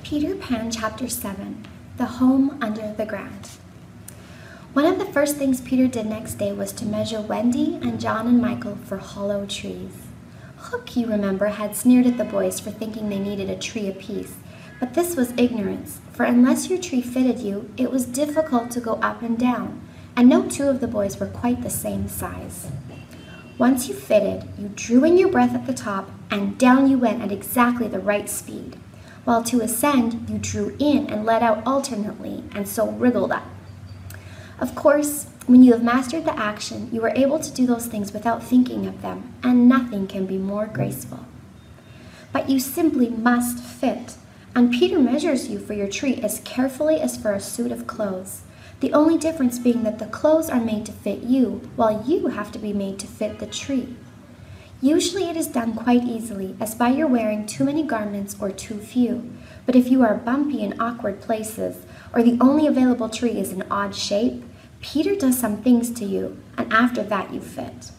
Peter Pan Chapter 7, The Home Under the Ground. One of the first things Peter did next day was to measure Wendy and John and Michael for hollow trees. Hook, you remember, had sneered at the boys for thinking they needed a tree apiece, but this was ignorance, for unless your tree fitted you, it was difficult to go up and down, and no two of the boys were quite the same size. Once you fitted, you drew in your breath at the top, and down you went at exactly the right speed, while to ascend, you drew in and let out alternately, and so wriggled up. Of course, when you have mastered the action, you are able to do those things without thinking of them, and nothing can be more graceful. But you simply must fit, and Peter measures you for your tree as carefully as for a suit of clothes, the only difference being that the clothes are made to fit you, while you have to be made to fit the tree. Usually it is done quite easily, as by your wearing too many garments or too few, but if you are bumpy in awkward places, or the only available tree is an odd shape, Peter does some things to you, and after that you fit.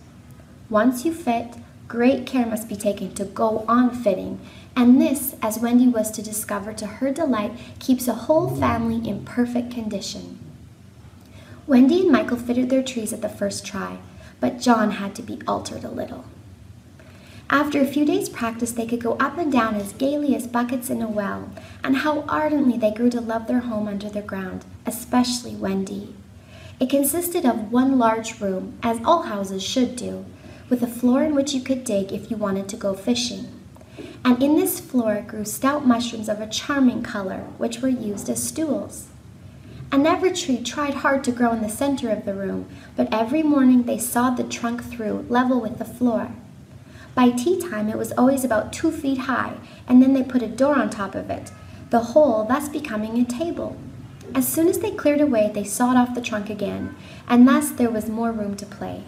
Once you fit, great care must be taken to go on fitting, and this, as Wendy was to discover to her delight, keeps a whole family in perfect condition. Wendy and Michael fitted their trees at the first try, but John had to be altered a little. After a few days' practice, they could go up and down as gaily as buckets in a well, and how ardently they grew to love their home under the ground, especially Wendy. It consisted of one large room, as all houses should do, with a floor in which you could dig if you wanted to go fishing. And in this floor grew stout mushrooms of a charming color, which were used as stools. And every tree tried hard to grow in the center of the room, but every morning they sawed the trunk through, level with the floor. By tea time, it was always about 2 feet high, and then they put a door on top of it, the whole thus becoming a table. As soon as they cleared away, they sawed off the trunk again, and thus there was more room to play.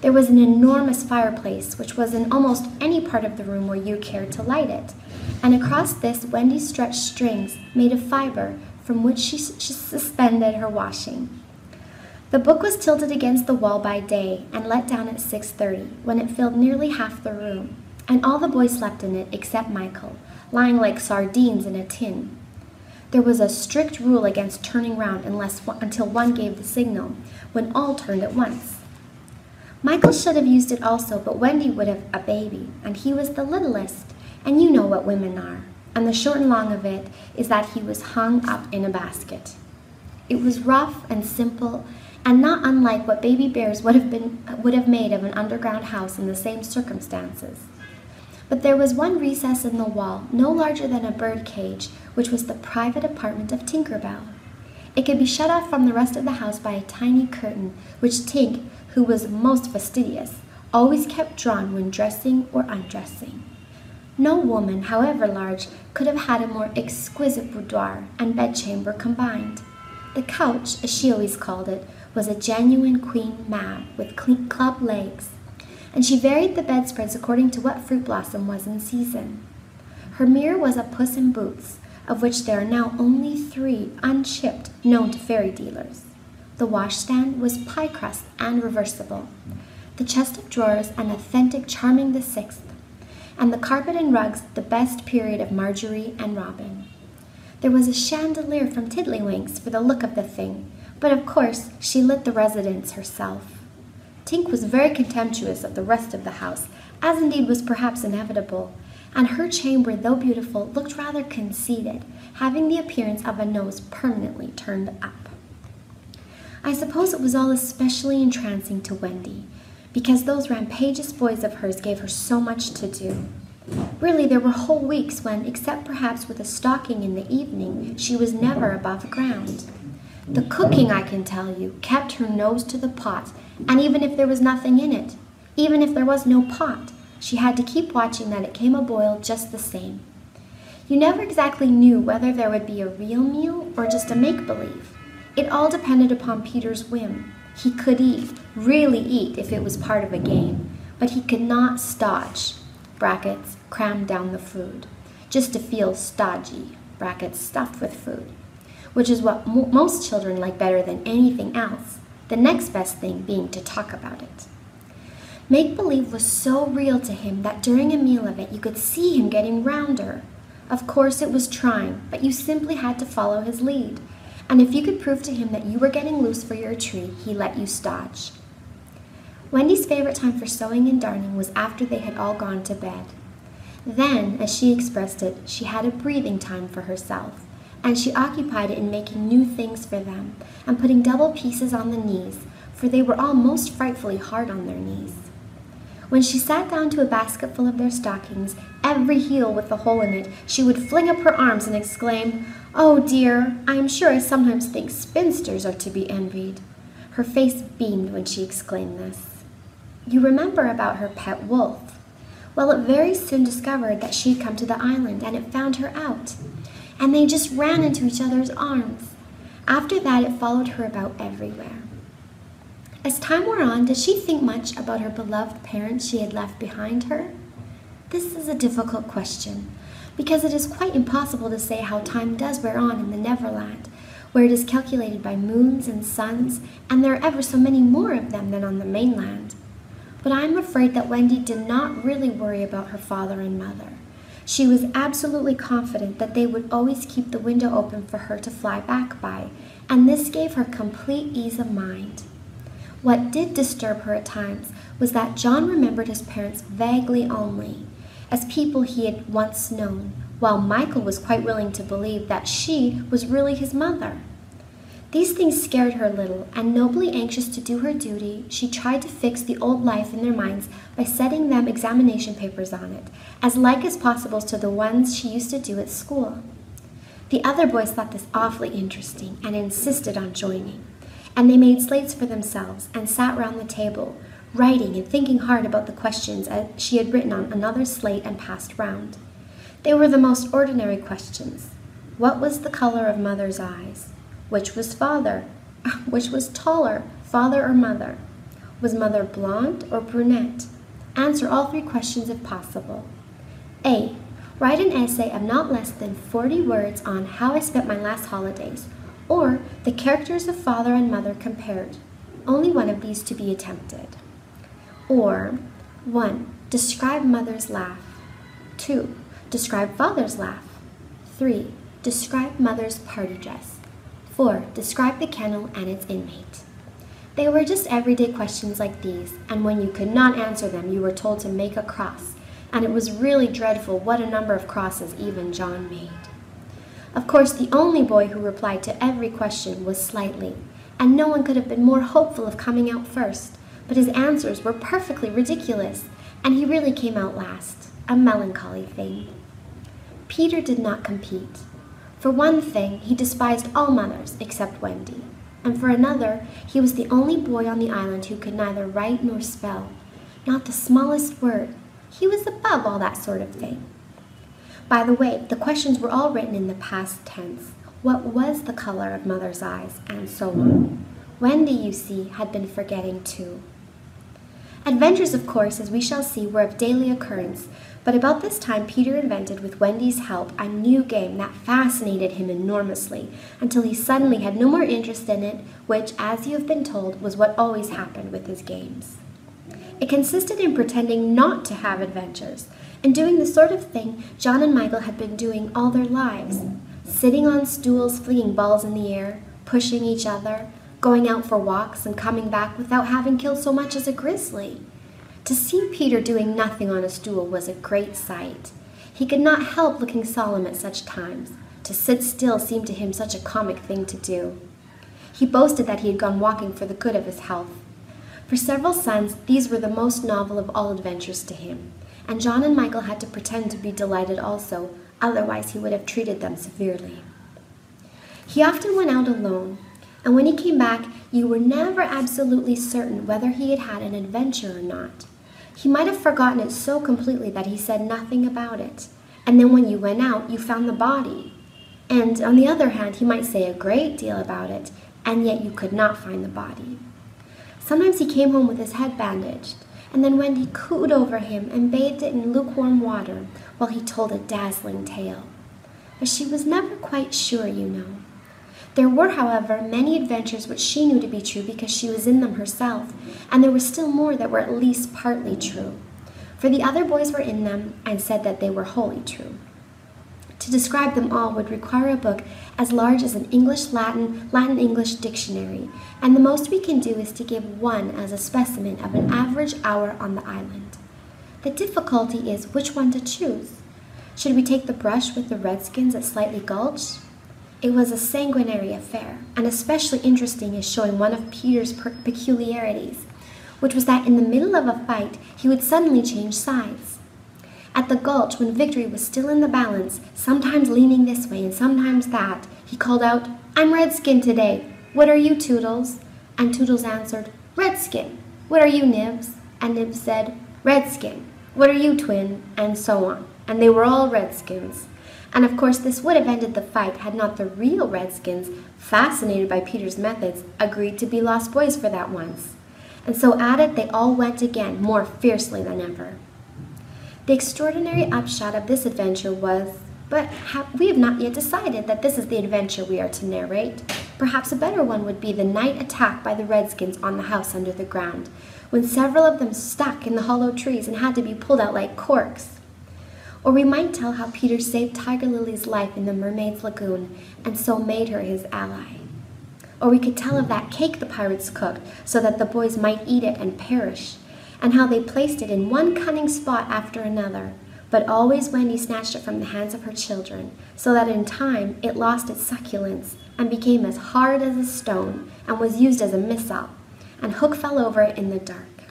There was an enormous fireplace, which was in almost any part of the room where you cared to light it, and across this Wendy stretched strings made of fiber from which she suspended her washing. The book was tilted against the wall by day and let down at 6:30, when it filled nearly half the room, and all the boys slept in it except Michael, lying like sardines in a tin. There was a strict rule against turning round until one gave the signal, when all turned at once. Michael should have used it also, but Wendy would have a baby, and he was the littlest, and you know what women are, and the short and long of it is that he was hung up in a basket. It was rough and simple, and not unlike what baby bears would have made of an underground house in the same circumstances. But there was one recess in the wall, no larger than a bird cage, which was the private apartment of Tinker Bell. It could be shut off from the rest of the house by a tiny curtain, which Tink, who was most fastidious, always kept drawn when dressing or undressing. No woman, however large, could have had a more exquisite boudoir and bedchamber combined. The couch, as she always called it, was a genuine Queen Mab with club legs, and she varied the bedspreads according to what fruit blossom was in season. Her mirror was a Puss in Boots, of which there are now only 3 unchipped known to fairy dealers. The washstand was pie crust and reversible, the chest of drawers an authentic Charming the Sixth, and the carpet and rugs the best period of Marjorie and Robin. There was a chandelier from Tiddlywinks for the look of the thing, but of course she lit the residence herself. Tink was very contemptuous of the rest of the house, as indeed was perhaps inevitable, and her chamber, though beautiful, looked rather conceited, having the appearance of a nose permanently turned up. I suppose it was all especially entrancing to Wendy, because those rampageous boys of hers gave her so much to do. Really, there were whole weeks when, except perhaps with a stocking in the evening, she was never above ground. The cooking, I can tell you, kept her nose to the pot, and even if there was nothing in it, even if there was no pot, she had to keep watching that it came a-boil just the same. You never exactly knew whether there would be a real meal or just a make-believe. It all depended upon Peter's whim. He could eat, really eat, if it was part of a game, but he could not stodge, brackets, cram down the food, just to feel stodgy, brackets, stuffed with food, which is what most children like better than anything else, the next best thing being to talk about it. Make-believe was so real to him that during a meal of it you could see him getting rounder. Of course it was trying, but you simply had to follow his lead. And if you could prove to him that you were getting loose for your tree, he let you stodge. Wendy's favorite time for sewing and darning was after they had all gone to bed. Then, as she expressed it, she had a breathing time for herself, and she occupied it in making new things for them and putting double pieces on the knees, for they were all most frightfully hard on their knees. When she sat down to a basket full of their stockings, every heel with a hole in it, she would fling up her arms and exclaim, "Oh dear, I am sure I sometimes think spinsters are to be envied." Her face beamed when she exclaimed this. You remember about her pet wolf. Well, it very soon discovered that she'd come to the island, and it found her out. And they just ran into each other's arms. After that, it followed her about everywhere. As time wore on, did she think much about her beloved parents she had left behind her? This is a difficult question, because it is quite impossible to say how time does wear on in the Neverland, where it is calculated by moons and suns, and there are ever so many more of them than on the mainland. But I am afraid that Wendy did not really worry about her father and mother. She was absolutely confident that they would always keep the window open for her to fly back by, and this gave her complete ease of mind. What did disturb her at times was that John remembered his parents vaguely only, as people he had once known, while Michael was quite willing to believe that she was really his mother. These things scared her a little, and nobly anxious to do her duty, she tried to fix the old life in their minds by setting them examination papers on it, as like as possible to the ones she used to do at school. The other boys thought this awfully interesting and insisted on joining, and they made slates for themselves and sat round the table, writing and thinking hard about the questions she had written on another slate and passed round. They were the most ordinary questions. What was the color of Mother's eyes? Which was father? Which was taller, father or mother? Was Mother blonde or brunette? Answer all three questions if possible. A. Write an essay of not less than 40 words on how I spent my last holidays, or the characters of father and mother compared. Only one of these to be attempted. Or 1. Describe mother's laugh. 2. Describe father's laugh. 3. Describe mother's party dress. 4. Describe the kennel and its inmate. They were just everyday questions like these, and when you could not answer them, you were told to make a cross, and it was really dreadful what a number of crosses even John made. Of course, the only boy who replied to every question was Slightly, and no one could have been more hopeful of coming out first, but his answers were perfectly ridiculous, and he really came out last, a melancholy thing. Peter did not compete. For one thing, he despised all mothers except Wendy, and for another, he was the only boy on the island who could neither write nor spell, not the smallest word. He was above all that sort of thing. By the way, the questions were all written in the past tense. What was the color of Mother's eyes, and so on. Wendy, you see, had been forgetting too. Adventures, of course, as we shall see, were of daily occurrence, but about this time Peter invented, with Wendy's help, a new game that fascinated him enormously, until he suddenly had no more interest in it, which, as you have been told, was what always happened with his games. It consisted in pretending not to have adventures, and doing the sort of thing John and Michael had been doing all their lives, sitting on stools flinging balls in the air, pushing each other, going out for walks and coming back without having killed so much as a grizzly. To see Peter doing nothing on a stool was a great sight. He could not help looking solemn at such times. To sit still seemed to him such a comic thing to do. He boasted that he had gone walking for the good of his health. For several suns, these were the most novel of all adventures to him, and John and Michael had to pretend to be delighted also, otherwise he would have treated them severely. He often went out alone, and when he came back, you were never absolutely certain whether he had had an adventure or not. He might have forgotten it so completely that he said nothing about it, and then when you went out, you found the body. And on the other hand, he might say a great deal about it, and yet you could not find the body. Sometimes he came home with his head bandaged, and then Wendy cooed over him and bathed it in lukewarm water while he told a dazzling tale. But she was never quite sure, you know. There were, however, many adventures which she knew to be true because she was in them herself, and there were still more that were at least partly true, for the other boys were in them and said that they were wholly true. To To describe them all would require a book as large as an English-Latin, Latin-English dictionary, and the most we can do is to give one as a specimen of an average hour on the island. The difficulty is which one to choose. Should we take the brush with the Redskins at Slightly Gulch? It was a sanguinary affair, and especially interesting is showing one of Peter's peculiarities, which was that in the middle of a fight, he would suddenly change sides. At the Gulch, when victory was still in the balance, sometimes leaning this way and sometimes that, he called out, "I'm Redskin today. What are you, Toodles?" And Toodles answered, "Redskin. What are you, Nibs?" And Nibs said, "Redskin. What are you, Twin?" And so on. And they were all Redskins. And of course this would have ended the fight had not the real Redskins, fascinated by Peter's methods, agreed to be lost boys for that once. And so at it they all went again, more fiercely than ever. The extraordinary upshot of this adventure was, but we have not yet decided that this is the adventure we are to narrate. Perhaps a better one would be the night attack by the Redskins on the house under the ground, when several of them stuck in the hollow trees and had to be pulled out like corks. Or we might tell how Peter saved Tiger Lily's life in the Mermaid's Lagoon and so made her his ally. Or we could tell of that cake the pirates cooked so that the boys might eat it and perish, and how they placed it in one cunning spot after another, but always Wendy snatched it from the hands of her children, so that in time it lost its succulence and became as hard as a stone and was used as a missile, and Hook fell over it in the dark.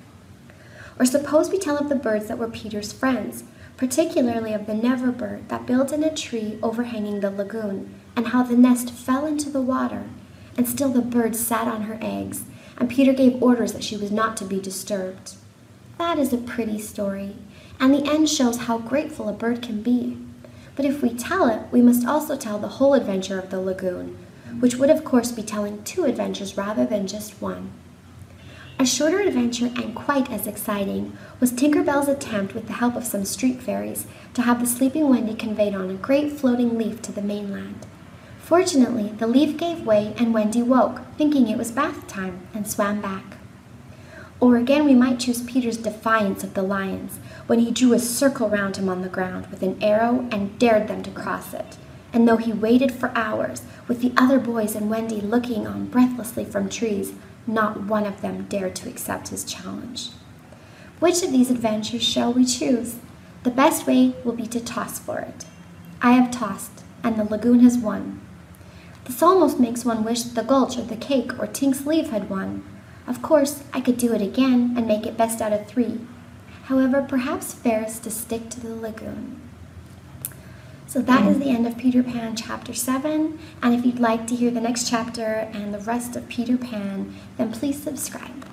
Or suppose we tell of the birds that were Peter's friends, particularly of the never bird that built in a tree overhanging the lagoon, and how the nest fell into the water, and still the bird sat on her eggs, and Peter gave orders that she was not to be disturbed. That is a pretty story, and the end shows how grateful a bird can be. But if we tell it, we must also tell the whole adventure of the lagoon, which would of course be telling two adventures rather than just one. A shorter adventure, and quite as exciting, was Tinker Bell's attempt, with the help of some street fairies, to have the sleeping Wendy conveyed on a great floating leaf to the mainland. Fortunately, the leaf gave way and Wendy woke, thinking it was bath time, and swam back. Or again we might choose Peter's defiance of the lions, when he drew a circle round him on the ground with an arrow and dared them to cross it. And though he waited for hours, with the other boys and Wendy looking on breathlessly from trees, not one of them dared to accept his challenge. Which of these adventures shall we choose? The best way will be to toss for it. I have tossed, and the lagoon has won. This almost makes one wish that the Gulch or the cake or Tink's leaf had won. Of course, I could do it again and make it best out of 3. However, perhaps fairest to stick to the lagoon. So that is the end of Peter Pan chapter 7, and if you'd like to hear the next chapter and the rest of Peter Pan, then please subscribe.